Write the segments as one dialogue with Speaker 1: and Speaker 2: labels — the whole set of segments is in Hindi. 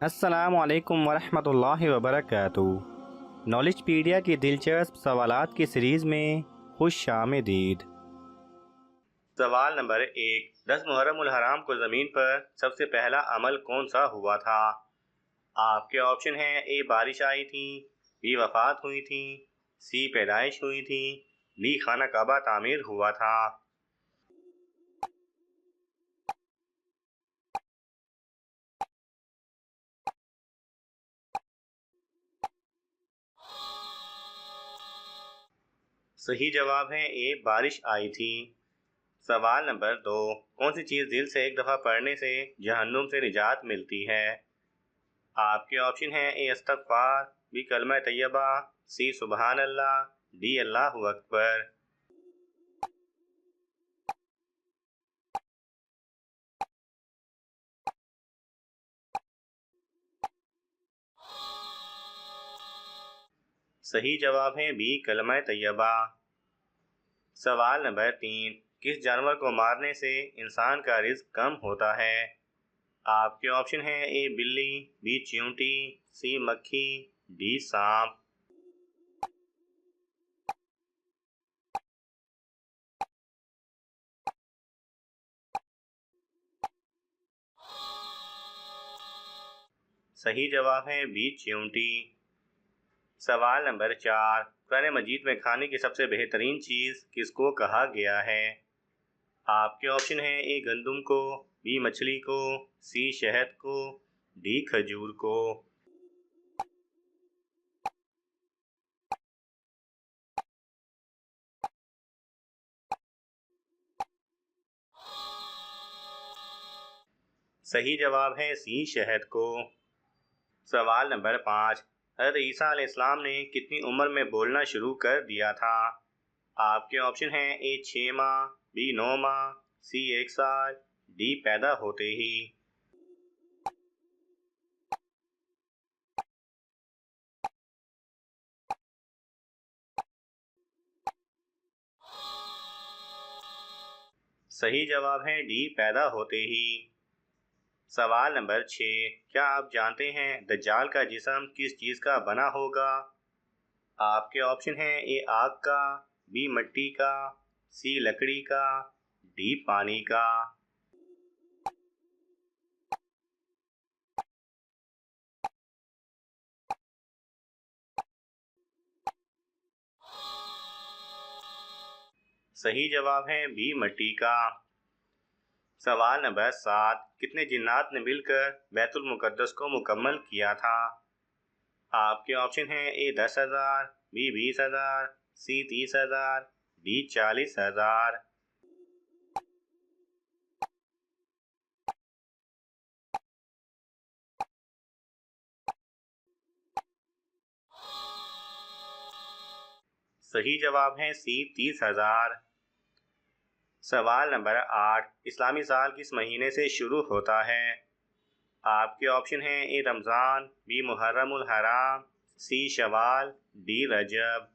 Speaker 1: अस्सलाम वालेकुम वरहमतुल्लाहि वबरकातुहू। नॉलेजपीडिया की दिलचस्प सवालात की सीरीज़ में खुश आमदीद। सवाल नंबर 1, 10 मुहर्रम उल हराम को ज़मीन पर सबसे पहला अमल कौन सा हुआ था? आपके ऑप्शन हैं: ए बारिश आई थी, बी वफ़ात हुई थी, सी पैदाइश हुई थी, डी खाना काबा तामीर हुआ था। सही जवाब है ए बारिश आई थी। सवाल नंबर 2, कौन सी चीज़ दिल से एक दफ़ा पढ़ने से जहन्नुम से निजात मिलती है? आपके ऑप्शन हैं: ए इस्तग़फ़ार, बी कलमा तैयबा, सी सुबहान अल्लाह, डी अल्लाहु अकबर। सही जवाब है बी कलमा तैयबा। सवाल नंबर 3, किस जानवर को मारने से इंसान का रिज़्क कम होता है? आपके ऑप्शन हैं: ए बिल्ली, बी चींटी, सी मक्खी, डी सांप। सही जवाब है बी चींटी। सवाल नंबर 4, कुरान मजीद में खाने की सबसे बेहतरीन चीज़ किसको कहा गया है? आपके ऑप्शन हैं: ए गंदम को, बी मछली को, सी शहद को, डी खजूर को। सही जवाब है सी शहद को। सवाल नंबर 5, हज़रत ईसा अलैहिस्सलाम ने कितनी उम्र में बोलना शुरू कर दिया था? आपके ऑप्शन हैं: ए 6 माह, बी 9 माह, सी 1 साल, डी पैदा होते ही। सही जवाब है डी पैदा होते ही। सवाल नंबर 6, क्या आप जानते हैं दज्जाल का जिस्म किस चीज़ का बना होगा? आपके ऑप्शन हैं: ए आग का, बी मिट्टी का, सी लकड़ी का, डी पानी का। सही जवाब है बी मिट्टी का। सवाल नंबर 7, कितने जिन्नात ने मिलकर बैतुल मुक़द्दस को मुकम्मल किया था? आपके ऑप्शन हैं: ए 10,000, बी 20,000, सी 30,000, डी 40,000। सही जवाब है सी 30,000। सवाल नंबर 8, इस्लामी साल किस महीने से शुरू होता है? आपके ऑप्शन हैं: ए रमज़ान, बी मुहर्रम उल हराम, सी शवाल, डी रजब।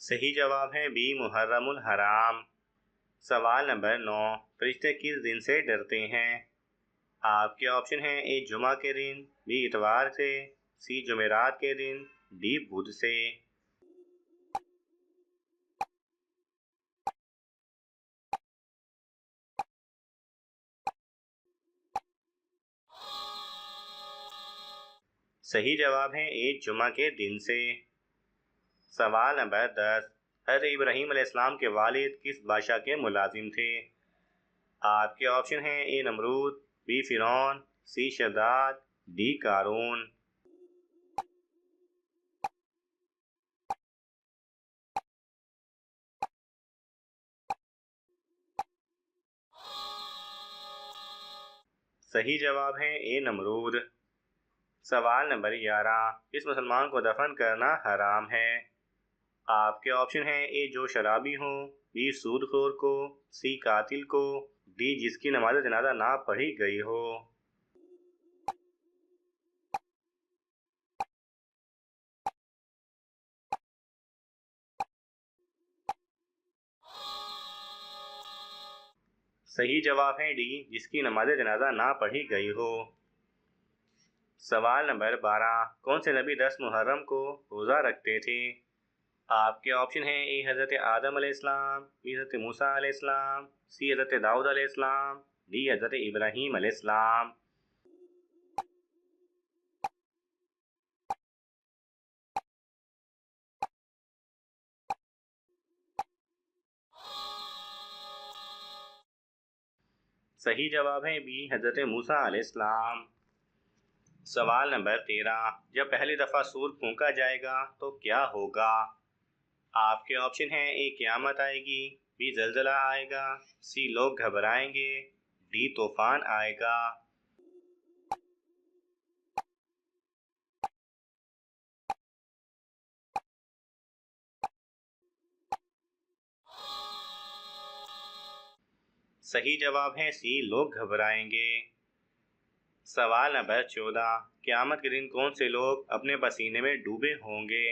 Speaker 1: सही जवाब है बी मुहर्रम उल हराम। सवाल नंबर 9, फरिश्ते किस दिन से डरते हैं? आपके ऑप्शन हैं: ए जुमा के दिन, बी इतवार से, सी जुमेरात के दिन, डी बुध से। सही जवाब है ए जुमा के दिन से। सवाल नंबर 10, हज़रत इब्राहीम अलैहिस्सलाम के वालिद किस बादशाह के मुलाजिम थे? आपके ऑप्शन हैं: ए नमरूद, बी फिरौन, सी शद्दाद, डी कारून। सही जवाब है ए नमरूद। सवाल नंबर 11, किस मुसलमान को दफन करना हराम है? आपके ऑप्शन हैं: ए जो शराबी हो, बी सूदखोर को, सी कातिल को, डी जिसकी नमाज जनाजा ना पढ़ी गई हो। सही जवाब है डी, जिसकी नमाज जनाजा ना पढ़ी गई हो। सवाल नंबर 12, कौन से नबी 10 मुहर्रम को रोज़ा रखते थे? आपके ऑप्शन हैं ए हज़रत आदम अलैहिस्सलाम, बी हज़रत मूसा अलैहिस्सलाम, सी हज़रत दाऊद अलैहिस्सलाम, डी हज़रत इब्राहीम अलैहिस्सलाम। सही जवाब है बी हज़रत मूसा अलैहिस्सलाम। सवाल नंबर 13, जब पहली दफ़ा सूर फूंका जाएगा तो क्या होगा? आपके ऑप्शन हैं ए क़यामत आएगी, बी ज़लज़ला आएगा, सी लोग घबराएंगे, डी तूफान आएगा। सही जवाब है सी लोग घबराएंगे। सवाल नंबर 14, क़यामत के दिन कौन से लोग अपने पसीने में डूबे होंगे?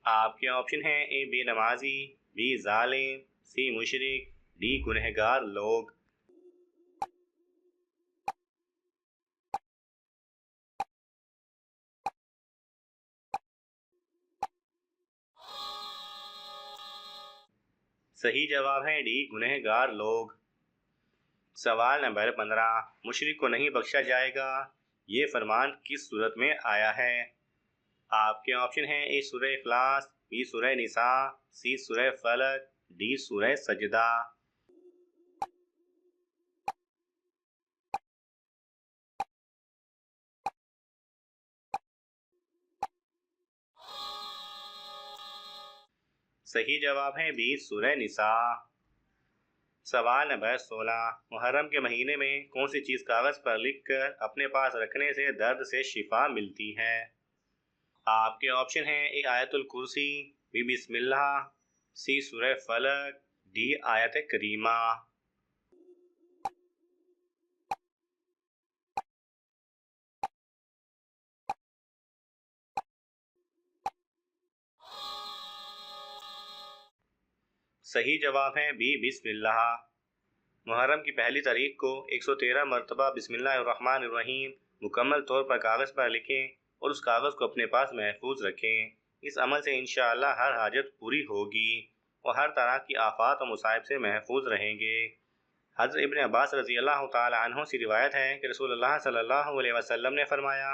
Speaker 1: आपके ऑप्शन हैं ए बेनमाजी, बी जालिम, सी मुशरिक, डी गुनहगार लोग। सही जवाब है डी गुनहगार लोग। सवाल नंबर 15, मुशरिक को नहीं बख्शा जाएगा, ये फरमान किस सूरत में आया है? आपके ऑप्शन हैं ए सूरह इखलास, बी सूरह निसा, सी सूरह फलक, डी सूरह सजदा। सही जवाब है बी सूरह निसा। सवाल नंबर 16, मुहर्रम के महीने में कौन सी चीज़ कागज़ पर लिखकर अपने पास रखने से दर्द से शिफा मिलती है? आपके ऑप्शन हैं ए आयतुल कुर्सी, बी बिस्मिल्लाह, सी सूरह फलक, डी आयत करीमा। सही जवाब है बी बिस्मिल्लाह। मुहर्रम की पहली तारीख को 113 मरतबा बिस्मिल्लाहिर्रहमानिर्रहीम मुकम्मल तौर पर कागज़ पर लिखें और उस कागज़ को अपने पास महफूज रखें। इस अमल से इंशाअल्लाह हर हाजत पूरी होगी और हर तरह की आफात और मुसाइब से महफूज रहेंगे। हज़रत इब्न अब्बास रज़ी अल्लाह तआला अन्हु से रिवायत है कि रसूलुल्लाह सल्लल्लाहु अलैहि वसल्लम ने फरमाया,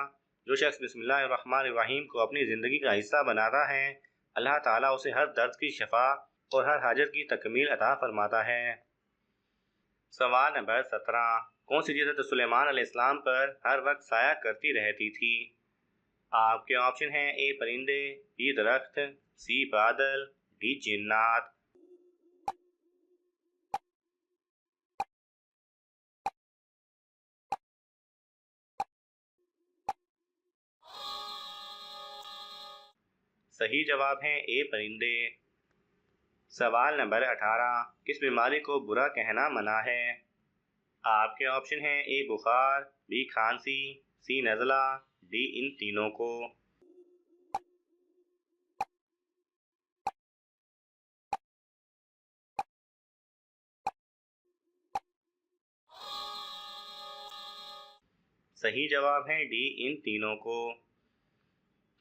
Speaker 1: जो शख्स बिस्मिल्लाहिर्रहमानिर्रहीम को अपनी ज़िंदगी का हिस्सा बनाता है, अल्लाह ताला उसे हर दर्द की शफा और हर हाजत की तकमील अता फरमाता है। सवाल नंबर 17, कौन सी चीज़ हज़रत सुलेमान अलैहिस्सलाम पर हर वक्त साया करती रहती थी? आपके ऑप्शन हैं ए परिंदे, बी दरख्त, सी बादल, डी जिन्नात। सही जवाब है ए परिंदे। सवाल नंबर 18, किस बीमारी को बुरा कहना मना है? आपके ऑप्शन हैं ए बुखार, बी खांसी, सी नज़ला, डी इन तीनों को। सही जवाब है डी इन तीनों को।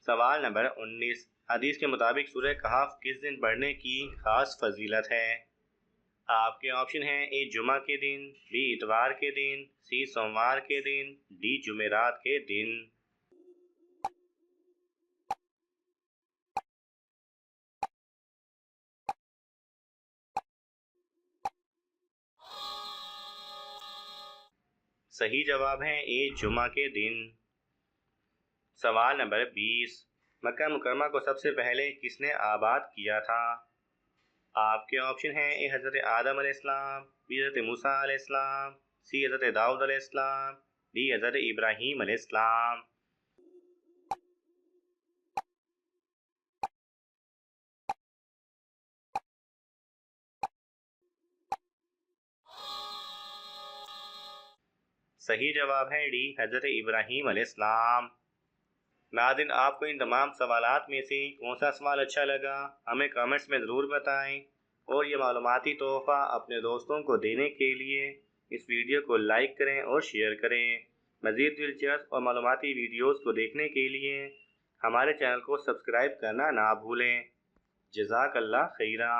Speaker 1: सवाल नंबर 19, हदीस के मुताबिक सूरह कहफ किस दिन पढ़ने की खास फजीलत है? आपके ऑप्शन हैं ए जुमा के दिन, बी इतवार के दिन, सी सोमवार के दिन, डी जुमेरात के दिन। सही जवाब है ए जुमा के दिन। सवाल नंबर 20, मक्का मुकरमा को सबसे पहले किसने आबाद किया था? आपके ऑप्शन हैं ए हज़रत आदम अलैहिस्सलाम, बी हज़रत मूसा अलैहिस्सलाम, सी हज़रत दाऊद अलैहिस्सलाम, डी हज़रत इब्राहीम अलैहिस्सलाम। सही जवाब है डी हज़रत इब्राहीम अलैहिस्सलाम। नाज़रीन, आपको इन तमाम सवालात में से कौन सा सवाल अच्छा लगा, हमें कमेंट्स में ज़रूर बताएं और ये मालूमाती तोहफ़ा अपने दोस्तों को देने के लिए इस वीडियो को लाइक करें और शेयर करें। मज़ीद दिलचस्प और मालूमाती वीडियोज़ को देखने के लिए हमारे चैनल को सब्सक्राइब करना ना भूलें। जज़ाकल्लाह खैरा।